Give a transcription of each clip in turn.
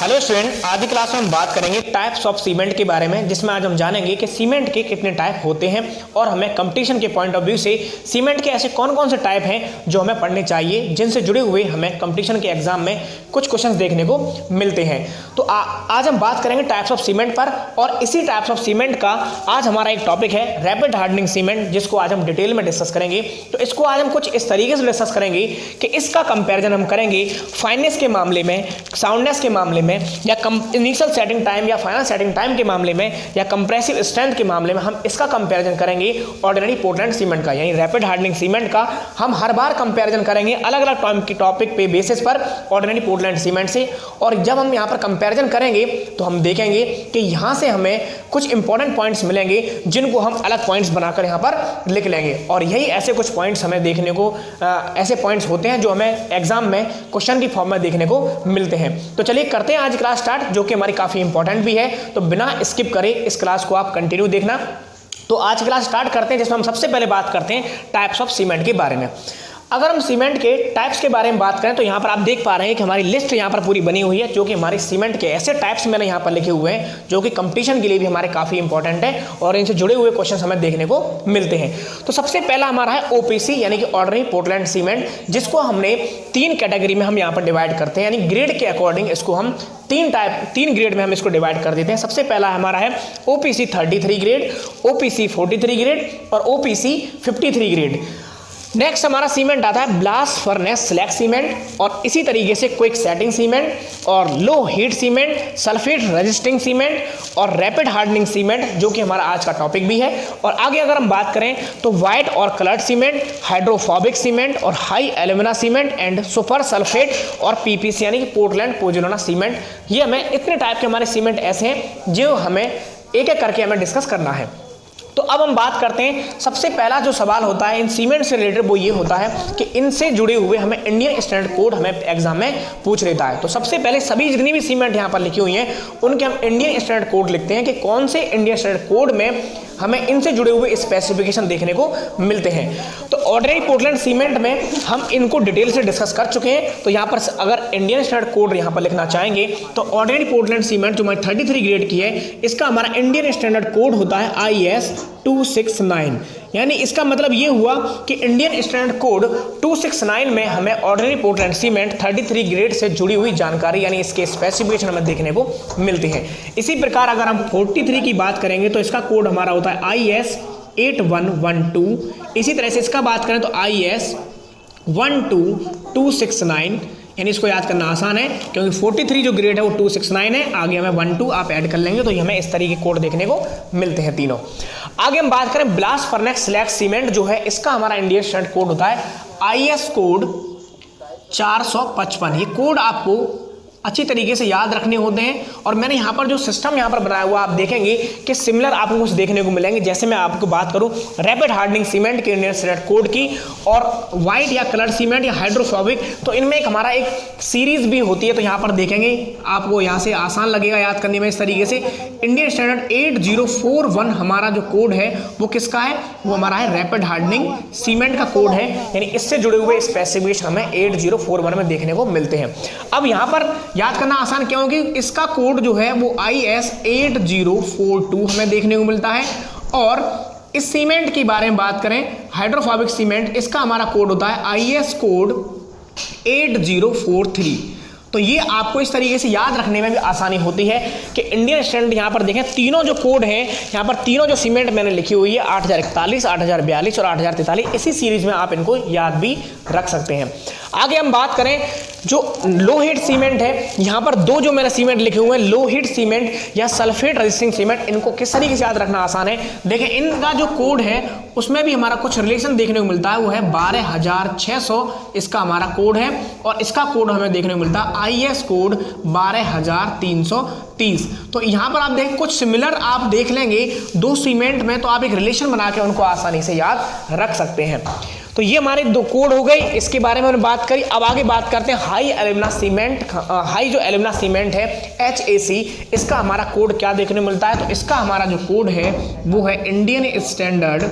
Hello student, आज की class में हम बात करेंगे टाइप्स ऑफ सीमेंट के बारे में, जिसमें आज हम जानेंगे कि सीमेंट के कितने टाइप होते हैं और हमें कंपटीशन के पॉइंट ऑफ व्यू से सीमेंट के ऐसे कौन कौन से टाइप हैं जो हमें पढ़ने चाहिए, जिनसे जुड़े हुए हमें कंपटीशन के एग्जाम में कुछ क्वेश्चंस देखने को मिलते हैं। तो आज हम बात करेंगे टाइप्स ऑफ सीमेंट पर, और इसी टाइप्स ऑफ सीमेंट का आज हमारा एक टॉपिक है रैपिड हार्डनिंग सीमेंट, जिसको आज हम डिटेल में डिस्कस करेंगे। तो इसको आज हम कुछ इस तरीके से डिस्कस करेंगे कि इसका कंपेरिजन हम करेंगे फाइननेस के मामले में, साउंडनेस के मामले में, या इनिशियल सेटिंग टाइम या फाइनल सेटिंग टाइम के मामले में, या कंप्रेसिव स्ट्रेंथ के मामले में हम इसका कंपैरिजन करेंगे ऑर्डिनरी पोर्टलैंड सीमेंट का, यानी रैपिड हार्डनिंग सीमेंट का हम हर बार कंपैरिजन करेंगे अलग अलग टाइम की टॉपिक पे बेसिस पर ऑर्डिनरी पोर्टलैंड सीमेंट से। और जब हम यहाँ पर कंपैरिजन करेंगे तो हम देखेंगे कि यहाँ से हमें कुछ इंपॉर्टेंट पॉइंट्स मिलेंगे जिनको हम अलग पॉइंट्स बनाकर यहाँ पर लिख लेंगे। और यही ऐसे कुछ पॉइंट्स हमें देखने को ऐसे पॉइंट्स होते हैं जो हमें एग्जाम में क्वेश्चन की फॉर्म में देखने को मिलते हैं। तो चलिए करते हैं आज क्लास स्टार्ट, जो कि हमारी काफ़ी इंपॉर्टेंट भी है। तो बिना स्किप करे इस क्लास को आप कंटिन्यू देखना। तो आज क्लास स्टार्ट करते हैं, जिसमें हम सबसे पहले बात करते हैं टाइप्स ऑफ सीमेंट के बारे में। अगर हम सीमेंट के टाइप्स के बारे में बात करें तो यहाँ पर आप देख पा रहे हैं कि हमारी लिस्ट यहाँ पर पूरी बनी हुई है, जो कि हमारे सीमेंट के ऐसे टाइप्स मैंने यहाँ पर लिखे हुए हैं जो कि कंपटीशन के लिए भी हमारे काफ़ी इंपॉर्टेंट है और इनसे जुड़े हुए क्वेश्चन हमें देखने को मिलते हैं। तो सबसे पहला हमारा है ओपीसी, यानी कि ऑर्डिनरी पोर्टलैंड सीमेंट, जिसको हमने तीन कैटेगरी में हम यहाँ पर डिवाइड करते हैं, यानी ग्रेड के अकॉर्डिंग इसको हम तीन ग्रेड में हम इसको डिवाइड कर देते हैं। सबसे पहला हमारा है ओपीसी 33 ग्रेड, ओपीसी 43 ग्रेड और ओपीसी 53 ग्रेड। नेक्स्ट हमारा सीमेंट आता है ब्लास्ट फर्नेस स्लैग सीमेंट, और इसी तरीके से क्विक सेटिंग सीमेंट और low heat cement, sulphate resisting cement और रैपिड हार्डनिंग सीमेंट, जो कि हमारा आज का टॉपिक भी है। और आगे अगर हम बात करें तो वाइट और कलर्ड सीमेंट, हाइड्रोफोबिक सीमेंट और high alumina cement and super sulphate और पीपीसी, यानी कि पोर्टलैंड पोज़ोलाना सीमेंट। ये हमें इतने टाइप के हमारे सीमेंट ऐसे हैं जो हमें एक एक करके हमें डिस्कस करना है। तो अब हम बात करते हैं, सबसे पहला जो सवाल होता है इन सीमेंट से रिलेटेड वो ये होता है कि इनसे जुड़े हुए हमें इंडियन स्टैंडर्ड कोड हमें एग्जाम में पूछ लेता है। तो सबसे पहले सभी जितनी भी सीमेंट यहाँ पर लिखी हुई हैं उनके हम इंडियन स्टैंडर्ड कोड लिखते हैं कि कौन से इंडियन स्टैंडर्ड कोड में हमें इनसे जुड़े हुए स्पेसिफिकेशन देखने को मिलते हैं। तो ऑर्डिनरी पोर्टलैंड सीमेंट में हम इनको डिटेल से डिस्कस कर चुके हैं। तो यहाँ पर अगर इंडियन स्टैंडर्ड कोड यहाँ पर लिखना चाहेंगे तो ऑर्डिनरी पोर्टलैंड सीमेंट जो हमारी 33 ग्रेड की है, इसका हमारा इंडियन स्टैंडर्ड कोड होता है IS 269। यानी इसका मतलब ये हुआ कि इंडियन स्टैंडर्ड कोड 269 में हमें ऑर्डिनरी पोर्टलैंड सीमेंट 33 ग्रेड से जुड़ी हुई जानकारी, यानी इसके स्पेसिफिकेशन हमें देखने को मिलते हैं। इसी प्रकार अगर हम 43 की बात करेंगे तो इसका कोड हमारा होता है IS 8112। इसी तरह से इसका बात करें तो IS 12269, यानी इसको याद करना आसान है क्योंकि 43 जो ग्रेड है वो 269 है, आगे हमें 12 आप ऐड कर लेंगे तो ये हमें इस तरीके कोड देखने को मिलते हैं तीनों। आगे हम बात करें ब्लास्ट फर्नेस स्लैग सीमेंट जो है, इसका हमारा इंडियन स्टैंडर्ड कोड होता है IS कोड 455। ये कोड आपको अच्छी तरीके से याद रखने होते हैं। और मैंने यहाँ पर जो सिस्टम यहाँ पर बनाया हुआ आप देखेंगे कि सिमिलर आपको कुछ देखने को मिलेंगे। जैसे मैं आपको बात करूँ रैपिड हार्डनिंग सीमेंट के इंडियन स्टैंडर्ड कोड की और वाइट या कलर सीमेंट या हाइड्रोफोबिक, तो इनमें एक हमारा एक सीरीज भी होती है। तो यहाँ पर देखेंगे आपको यहाँ से आसान लगेगा याद करने में। इस तरीके से इंडियन स्टैंडर्ड 8041 हमारा जो कोड है वो किसका है, वो हमारा है रैपिड हार्डनिंग सीमेंट का कोड है, यानी इससे जुड़े हुए स्पेसिफिकेशन हमें 8041 में देखने को मिलते हैं। अब यहाँ पर याद करना आसान क्यों, कि इसका कोड जो है वो IS 8042 हमें देखने को मिलता है। और इस सीमेंट के बारे में बात करें हाइड्रोफोबिक सीमेंट, इसका हमारा कोड होता है IS कोड 8043। तो ये आपको इस तरीके से याद रखने में भी आसानी होती है कि इंडियन स्टैंडर्ड यहाँ पर देखें तीनों जो कोड हैं, यहाँ पर तीनों जो सीमेंट मैंने लिखी हुई है 8041, 8042 और 8043, इसी सीरीज में आप इनको याद भी रख सकते हैं। आगे हम बात करें जो लो हीट सीमेंट है, यहाँ पर दो जो मैंने सीमेंट लिखे हुए हैं लो हीट सीमेंट या सल्फेट रेजिस्टिंग सीमेंट, इनको किस तरीके से याद रखना आसान है। देखें इनका जो कोड है उसमें भी हमारा कुछ रिलेशन देखने को मिलता है, वो है 12600 इसका हमारा कोड है। और इसका कोड हमें देखने को मिलता है IS कोड 12330। तो यहाँ पर आप देखें कुछ सिमिलर आप देख लेंगे दो सीमेंट में, तो आप एक रिलेशन बना के उनको आसानी से याद रख सकते हैं। तो ये हमारे दो कोड हो गई, इसके बारे में हमने बात करी। अब आगे बात करते हैं हाई एल्यूमिना सीमेंट। हाई जो एल्यूमिना सीमेंट है HAC, इसका हमारा कोड क्या देखने को मिलता है, तो इसका हमारा जो कोड है वो है इंडियन स्टैंडर्ड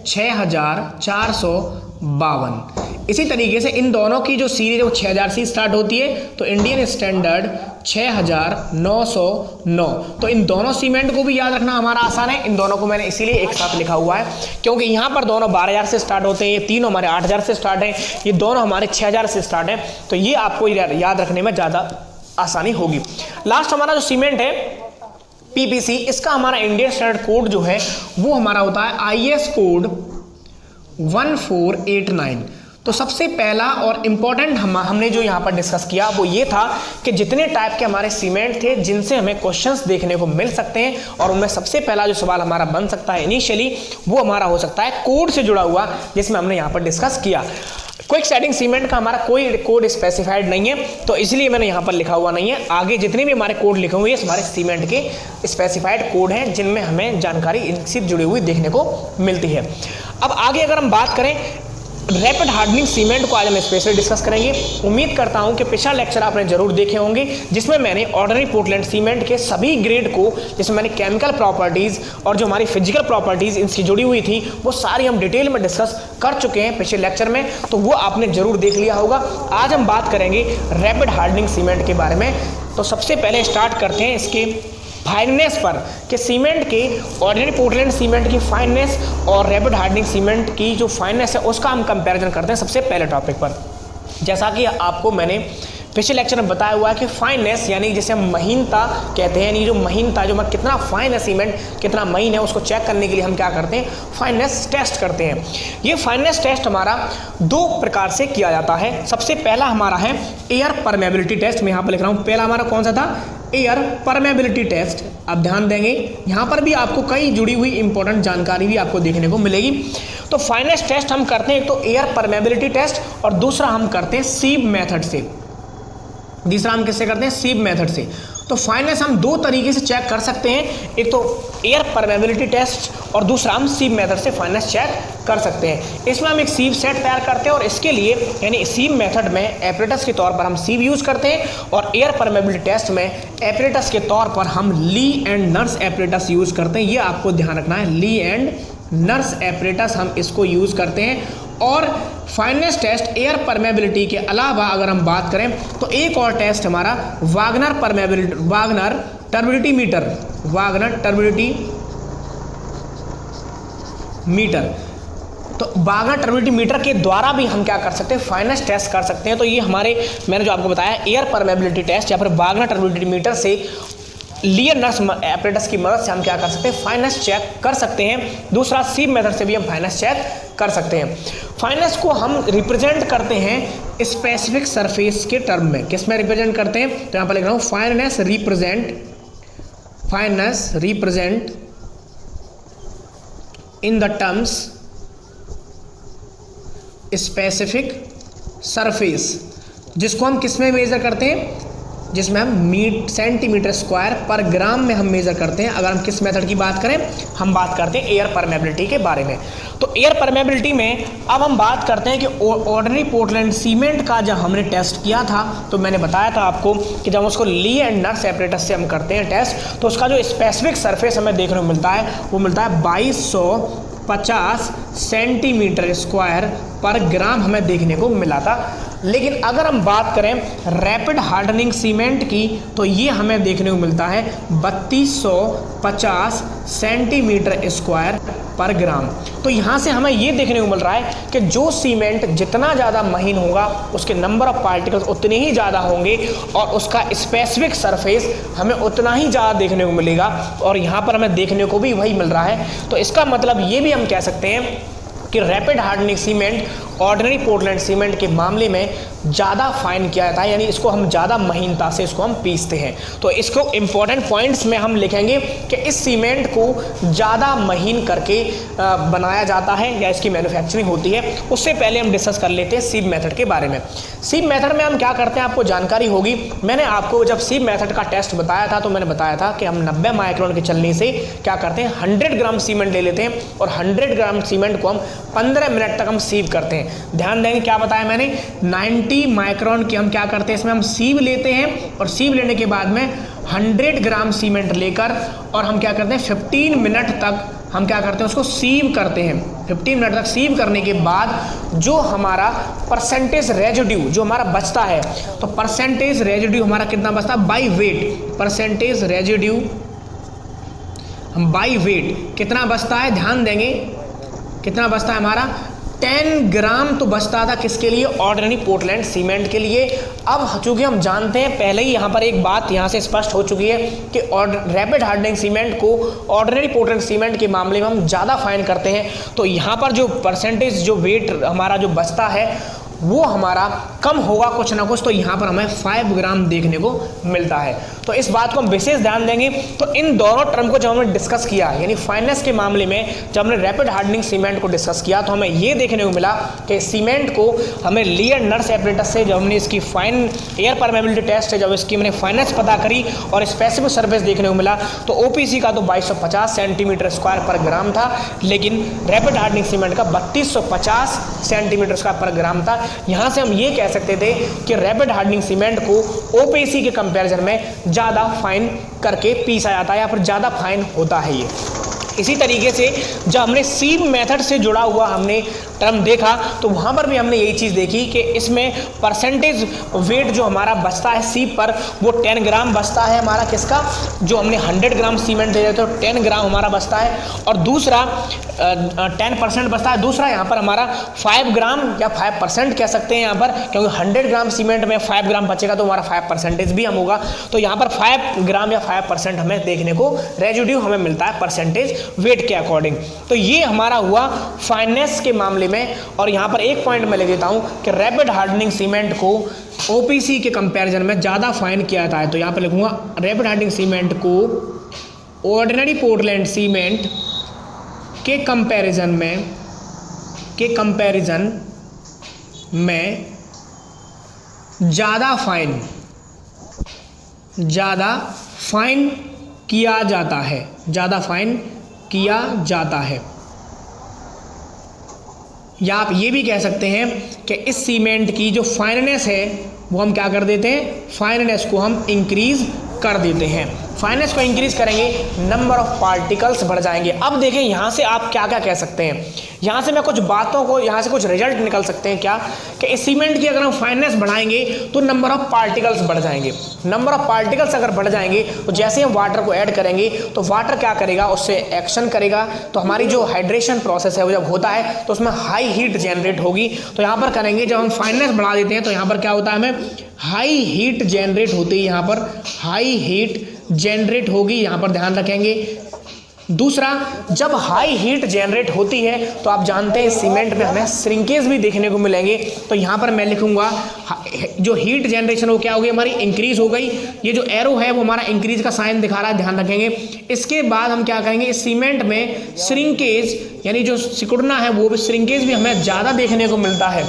6452। इसी तरीके से इन दोनों की जो सीरीज है वो 6000 से स्टार्ट होती है, तो इंडियन स्टैंडर्ड 6909। तो इन दोनों सीमेंट को भी याद रखना हमारा आसान है। इन दोनों को मैंने इसीलिए एक साथ लिखा हुआ है क्योंकि यहाँ पर दोनों 12000 से स्टार्ट होते हैं, ये तीनों हमारे 8000 से स्टार्ट हैं, ये दोनों हमारे 6000 से स्टार्ट हैं। तो ये आपको याद रखने में ज़्यादा आसानी होगी। लास्ट हमारा जो सीमेंट है पीपीसी, इसका हमारा इंडियन स्टैंडर्ड कोड जो है वो हमारा होता है आईएस कोड 1489। तो सबसे पहला और इम्पॉर्टेंट हमने जो यहाँ पर डिस्कस किया वो ये था कि जितने टाइप के हमारे सीमेंट थे जिनसे हमें क्वेश्चंस देखने को मिल सकते हैं, और उनमें सबसे पहला जो सवाल हमारा बन सकता है इनिशियली वो हमारा हो सकता है कोड से जुड़ा हुआ, जिसमें हमने यहाँ पर डिस्कस किया। क्विक सेटिंग सीमेंट का हमारा कोई कोड स्पेसिफाइड नहीं है, तो इसलिए मैंने यहाँ पर लिखा हुआ नहीं है। आगे जितने भी हमारे कोड लिखे हुए हैं हमारे सीमेंट के स्पेसिफाइड कोड हैं जिनमें हमें जानकारी इनसे जुड़ी हुई देखने को मिलती है। अब आगे अगर हम बात करें रैपिड हार्डनिंग सीमेंट को आज हम स्पेशली डिस्कस करेंगे। उम्मीद करता हूं कि पिछला लेक्चर आपने जरूर देखे होंगे जिसमें मैंने ऑर्डिनरी पोर्टलैंड सीमेंट के सभी ग्रेड को, जिसमें मैंने केमिकल प्रॉपर्टीज और जो हमारी फिजिकल प्रॉपर्टीज इनसे जुड़ी हुई थी वो सारी हम डिटेल में डिस्कस कर चुके हैं पिछले लेक्चर में, तो वो आपने जरूर देख लिया होगा। आज हम बात करेंगे रैपिड हार्डनिंग सीमेंट के बारे में। तो सबसे पहले स्टार्ट करते हैं इसके फाइननेस पर, कि सीमेंट के ऑर्डिनरी पोर्टलैंड सीमेंट की फाइननेस और रैपिड हार्डनिंग सीमेंट की जो फाइननेस है उसका हम कंपैरिजन करते हैं सबसे पहले टॉपिक पर। जैसा कि आपको मैंने पिछले लेक्चर में बताया हुआ है कि फाइननेस यानी जिसे हम महीनता कहते हैं, यानी जो महीनता जो कितना फाइन है सीमेंट, कितना महीन है, उसको चेक करने के लिए हम क्या करते हैं, फाइननेस टेस्ट करते हैं। ये फाइननेस टेस्ट हमारा दो प्रकार से किया जाता है। सबसे पहला हमारा है एयर परमेबिलिटी टेस्ट। मैं यहाँ पर लिख रहा हूँ, पहला हमारा कौन सा था, एयर परमेबिलिटी टेस्ट। आप ध्यान देंगे यहाँ पर भी आपको कई जुड़ी हुई इंपॉर्टेंट जानकारी भी आपको देखने को मिलेगी। तो फाइननेस टेस्ट हम करते हैं एक तो एयर परमेबिलिटी टेस्ट, और दूसरा हम करते हैं सीब मेथड से। तीसरा हम किससे करते हैं, सीब मेथड से। तो फाइननेस हम दो तरीके से चेक कर सकते हैं, एक तो एयर परमेबिलिटी टेस्ट और दूसरा हम सीब मेथड से फाइननेस चेक कर सकते हैं। इसमें हम एक सीब सेट तैयार करते हैं और इसके लिए यानी सीब मेथड में एपरेटस के तौर पर हम सीब यूज़ करते हैं, और एयर परमेबिलिटी टेस्ट में एपरेटस के तौर पर हम ली एंड नर्स एपरेटस यूज़ करते हैं। ये आपको ध्यान रखना है, ली एंड नर्स एपरेटस हम इसको यूज़ करते हैं। और फाइननेस टेस्ट एयर परमेबिलिटी के अलावा अगर हम बात करें तो एक और टेस्ट हमारा वागनर टर्बिडिटी मीटर। तो वागनर टर्बिडिटी मीटर के द्वारा भी हम क्या कर सकते हैं, फाइननेस टेस्ट कर सकते हैं। तो ये हमारे मैंने जो आपको बताया एयर परमेबिलिटी टेस्ट या फिर वागनर टर्बिडिटी मीटर से लियर नर्स एपरेटस की मदद से हम क्या कर सकते हैं, फाइननेस चेक कर सकते हैं। दूसरा सीब मेथड से भी हम फाइननेस चेक कर सकते हैं। फाइननेस को हम रिप्रेजेंट करते हैं स्पेसिफिक सरफेस के टर्म में। किस में रिप्रेजेंट करते हैं, तो यहाँ पर लिख रहा हूँ fineness represent in the terms specific surface, जिसको हम किस में मेजर करते हैं, जिसमें हम सेंटीमीटर स्क्वायर पर ग्राम में हम मेजर करते हैं। अगर हम किस मेथड की बात करें, हम बात करते हैं एयर परमेबिलिटी के बारे में। तो एयर परमेबिलिटी में अब हम बात करते हैं कि ऑर्डिनरी पोर्टलैंड सीमेंट का जब हमने टेस्ट किया था तो मैंने बताया था आपको कि जब उसको ली एंड नर्स एपरेटस से हम करते हैं टेस्ट, तो उसका जो स्पेसिफिक सरफेस हमें देखने को मिलता है वो मिलता है 2250 सेंटीमीटर स्क्वायर पर ग्राम हमें देखने को मिला था। लेकिन अगर हम बात करें रैपिड हार्डनिंग सीमेंट की तो ये हमें देखने को मिलता है 3250 सेंटीमीटर स्क्वायर पर ग्राम। तो यहाँ से हमें ये देखने को मिल रहा है कि जो सीमेंट जितना ज़्यादा महीन होगा उसके नंबर ऑफ पार्टिकल्स उतने ही ज़्यादा होंगे और उसका स्पेसिफिक सरफेस हमें उतना ही ज़्यादा देखने को मिलेगा, और यहाँ पर हमें देखने को भी वही मिल रहा है। तो इसका मतलब ये भी हम कह सकते हैं कि rapid hardening cement ordinary Portland cement के मामले में ज़्यादा फाइन किया जाता है, यानी इसको हम ज़्यादा महीनता से इसको हम पीसते हैं। तो इसको इंपॉर्टेंट पॉइंट्स में हम लिखेंगे कि इस सीमेंट को ज़्यादा महीन करके बनाया जाता है या इसकी मैन्युफैक्चरिंग होती है। उससे पहले हम डिस्कस कर लेते हैं सीब मेथड के बारे में। सीब मेथड में हम क्या करते हैं, आपको जानकारी होगी, मैंने आपको जब सीब मेथड का टेस्ट बताया था तो मैंने बताया था कि हम 90 माइक्रोन के चलने से क्या करते हैं, 100 ग्राम सीमेंट ले लेते हैं और 100 ग्राम सीमेंट को हम 15 मिनट तक हम सीव करते हैं। ध्यान देंगे क्या बताया मैंने, 90 माइक्रोन की हम क्या करते हैं, इसमें हम सीव लेते हैं और सीव लेने के बाद में 100 ग्राम सीमेंट लेकर और हम क्या करते हैं 15 मिनट तक हम क्या करते हैं, उसको सीव करते हैं। 15 मिनट तक सीव करने के बाद जो हमारा परसेंटेज रेजिड्यू जो हमारा बचता है, तो परसेंटेज रेजिड्यू हमारा कितना बचता है by weight, percentage residue by weight कितना बचता है, ध्यान देंगे कितना बचता है हमारा 10 ग्राम तो बचता था किसके लिए, ऑर्डिनरी पोर्टलैंड सीमेंट के लिए। अब चूंकि हम जानते हैं पहले ही यहाँ पर एक बात यहाँ से स्पष्ट हो चुकी है कि रैपिड हार्डनिंग सीमेंट को ऑर्डिनरी पोर्टलैंड सीमेंट के मामले में हम ज़्यादा फाइन करते हैं, तो यहाँ पर जो परसेंटेज जो वेट हमारा जो बचता है वो हमारा कम होगा कुछ ना कुछ, तो यहाँ पर हमें 5 ग्राम देखने को मिलता है। तो इस बात को हम विशेष ध्यान देंगे। तो इन दोनों टर्म को जब हमने डिस्कस किया, यानी फाइननेस के मामले में जब हमने रैपिड हार्डनिंग सीमेंट को डिस्कस किया, तो हमें ये देखने को मिला कि सीमेंट को हमें लियर नर्स एपरेटस से जब हमने इसकी फाइन एयर परमेबिलिटी टेस्ट है, जब इसकी हमने फाइननेस पता करी और स्पेसिफिक सरफेस देखने को मिला, तो ओपीसी का तो 2250 सेंटीमीटर स्क्वायर पर ग्राम था, लेकिन रैपिड हार्डनिंग सीमेंट का 3250 सेंटीमीटर स्क्वायर पर ग्राम था। यहाँ से हम ये कह सकते थे कि रैपिड हार्डनिंग सीमेंट को ओपीसी के कंपैरिजन में ज़्यादा फाइन करके पीसा जाता है या फिर ज़्यादा फाइन होता है ये। इसी तरीके से जब हमने सीव मेथड से जुड़ा हुआ हमने टर्म देखा, तो वहाँ पर भी हमने यही चीज़ देखी कि इसमें परसेंटेज वेट जो हमारा बचता है सीव पर, वो 10 ग्राम बचता है हमारा किसका, जो हमने 100 ग्राम सीमेंट दे देते तो 10 ग्राम हमारा बचता है, और दूसरा 10% बचता है। दूसरा यहाँ पर हमारा 5 ग्राम या 5% कह सकते हैं यहाँ पर, क्योंकि 100 ग्राम सीमेंट में 5 ग्राम बचेगा तो हमारा 5% भी हम होगा, तो यहाँ पर 5 ग्राम या 5% हमें देखने को रेजिड्यू हमें मिलता है परसेंटेज वेट के अकॉर्डिंग। तो ये हमारा हुआ फाइननेस के मामले में। और यहाँ पर एक पॉइंट मैं ले देता हूँ कि रैपिड हार्डनिंग सीमेंट को ओपीसी के कंपैरिजन में ज़्यादा फाइन किया जाता है, तो यहाँ पर लिखूंगा रैपिड हार्डनिंग सीमेंट को ऑर्डिनरी पोर्टलैंड सीमेंट के कंपैरिजन में ज़्यादा फाइन किया जाता है, या आप ये भी कह सकते हैं कि इस सीमेंट की जो फाइननेस है वो हम क्या कर देते हैं, फाइननेस को हम इंक्रीज कर देते हैं। फाइननेस को इंक्रीज करेंगे, नंबर ऑफ पार्टिकल्स बढ़ जाएंगे। अब देखें यहाँ से आप क्या क्या कह सकते हैं, यहाँ से मैं कुछ बातों को, यहाँ से कुछ रिजल्ट निकल सकते हैं क्या, कि इस सीमेंट की अगर हम फाइननेस बढ़ाएंगे तो नंबर ऑफ पार्टिकल्स बढ़ जाएंगे। नंबर ऑफ पार्टिकल्स अगर बढ़ जाएंगे तो जैसे हम वाटर को ऐड करेंगे तो वाटर क्या करेगा, उससे एक्शन करेगा, तो हमारी जो हाइड्रेशन प्रोसेस है वो जब होता है तो उसमें हाई हीट जनरेट होगी। तो यहाँ पर करेंगे, जब हम फाइननेस बढ़ा देते हैं तो यहाँ पर क्या होता है, हमें हाई हीट जनरेट होती है, यहाँ पर हाई हीट जनरेट होगी, यहाँ पर ध्यान रखेंगे। दूसरा, जब हाई हीट जनरेट होती है तो आप जानते हैं सीमेंट में हमें श्रिंकेज भी देखने को मिलेंगे, तो यहाँ पर मैं लिखूंगा जो हीट जनरेशन वो क्या हो गई हमारी, इंक्रीज हो गई। ये जो एरो है वो हमारा इंक्रीज का साइन दिखा रहा है, ध्यान रखेंगे। इसके बाद हम क्या करेंगे, इस सीमेंट में श्रिंकेज यानी जो सिकुड़ना है वो भी श्रिंकेज भी हमें ज़्यादा देखने को मिलता है।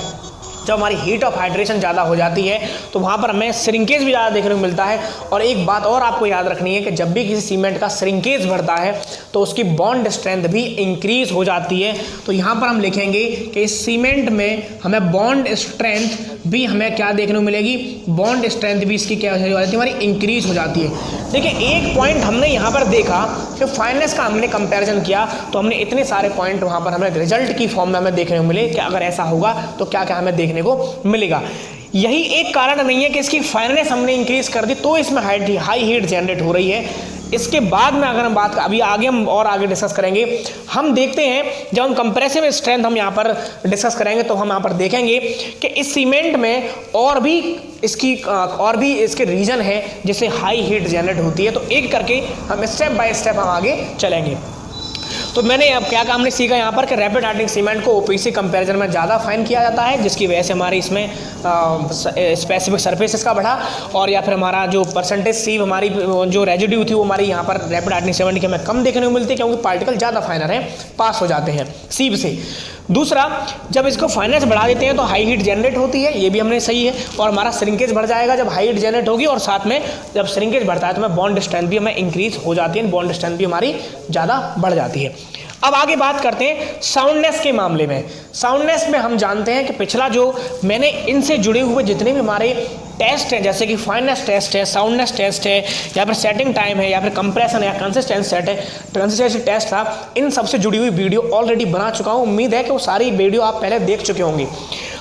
जब हमारी हीट ऑफ हाइड्रेशन ज़्यादा हो जाती है तो वहाँ पर हमें श्रिंकेज भी ज़्यादा देखने को मिलता है। और एक बात और आपको याद रखनी है कि जब भी किसी सीमेंट का श्रिंकेज बढ़ता है तो उसकी बॉन्ड स्ट्रेंथ भी इंक्रीज हो जाती है। तो यहाँ पर हम लिखेंगे कि इस सीमेंट में हमें बॉन्ड स्ट्रेंथ भी हमें क्या देखने को मिलेगी, बॉन्ड स्ट्रेंथ भी इसकी क्या हो जाती है, हमारी इंक्रीज हो जाती है। देखिए एक पॉइंट हमने यहाँ पर देखा कि फाइननेस का हमने कंपैरिजन किया तो हमने इतने सारे पॉइंट वहाँ पर हमें रिजल्ट की फॉर्म में हमें देखने को मिले कि अगर ऐसा होगा तो क्या क्या हमें देखने को मिलेगा। यही एक कारण नहीं है कि इसकी फाइननेस हमने इंक्रीज कर दी तो इसमें हाई हीट जनरेट हो रही है। इसके बाद में अगर हम बात अभी आगे हम और आगे डिस्कस करेंगे, हम देखते हैं जब हम कंप्रेसिव स्ट्रेंथ हम यहाँ पर डिस्कस करेंगे तो हम यहाँ पर देखेंगे कि इस सीमेंट में और भी इसके रीजन है जिससे हाई हीट जनरेट होती है। तो एक करके हम स्टेप बाय स्टेप हम आगे चलेंगे। तो मैंने अब क्या हमने सीखा यहाँ पर कि रैपिड हार्डनिंग सीमेंट को ओपीसी कंपैरिजन में ज़्यादा फाइन किया जाता है, जिसकी वजह से हमारी इसमें स्पेसिफिक सरफेस इसका बढ़ा, और या फिर हमारा जो परसेंटेज सीव हमारी जो रेजिड्यू थी वो हमारी यहाँ पर रैपिड हार्डनिंग सीमेंट की हमें कम देखने को मिलती है क्योंकि पार्टिकल ज़्यादा फाइनर हैं, पास हो जाते हैं सीव से। दूसरा, जब इसको फाइननेस बढ़ा देते हैं तो हाई हीट जनरेट होती है, ये भी हमने सही है, और हमारा श्रिंकेज बढ़ जाएगा जब हाई हीट जनरेट होगी, और साथ में जब श्रिंकेज बढ़ता है तो हमें बॉन्ड स्ट्रेंथ भी हमें इंक्रीज हो जाती है, बॉन्ड स्ट्रेंथ भी हमारी ज़्यादा बढ़ जाती है। अब आगे बात करते हैं साउंडनेस के मामले में। साउंडनेस में हम जानते हैं कि पिछला जो मैंने इनसे जुड़े हुए जितने भी हमारे टेस्ट हैं, जैसे कि फाइननेस टेस्ट है, साउंडनेस टेस्ट है, या फिर सेटिंग टाइम है, या फिर कंप्रेशन या कंसिस्टेंसी सेट है, कंसिस्टेंसी टेस्ट था, इन सबसे जुड़ी हुई वीडियो ऑलरेडी बना चुका हूँ। उम्मीद है कि वो सारी वीडियो आप पहले देख चुके होंगे।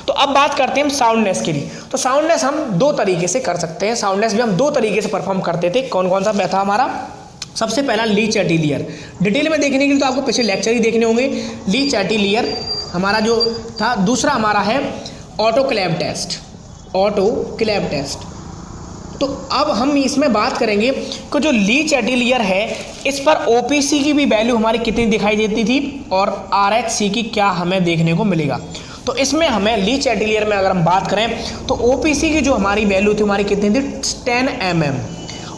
तो अब बात करते हैं हम साउंडनेस की। तो साउंडनेस हम दो तरीके से कर सकते हैं। साउंडनेस भी हम दो तरीके से परफॉर्म करते थे। कौन कौन सा था हमारा? सबसे पहला ली चैटिलियर। डिटेल में देखने के लिए तो आपको पिछले लेक्चर ही देखने होंगे। ली चैटिलियर हमारा जो था। दूसरा हमारा है autoclave test. Autoclave test. तो अब हम इसमें बात करेंगे कि जो ली चैटिलियर है इस पर ओपीसी की भी वैल्यू हमारी कितनी दिखाई देती थी और आरएचसी की क्या हमें देखने को मिलेगा। तो इसमें हमें ली चैटिलियर में अगर हम बात करें तो ओपीसी की जो हमारी वैल्यू थी हमारी कितनी थी? 10 mm।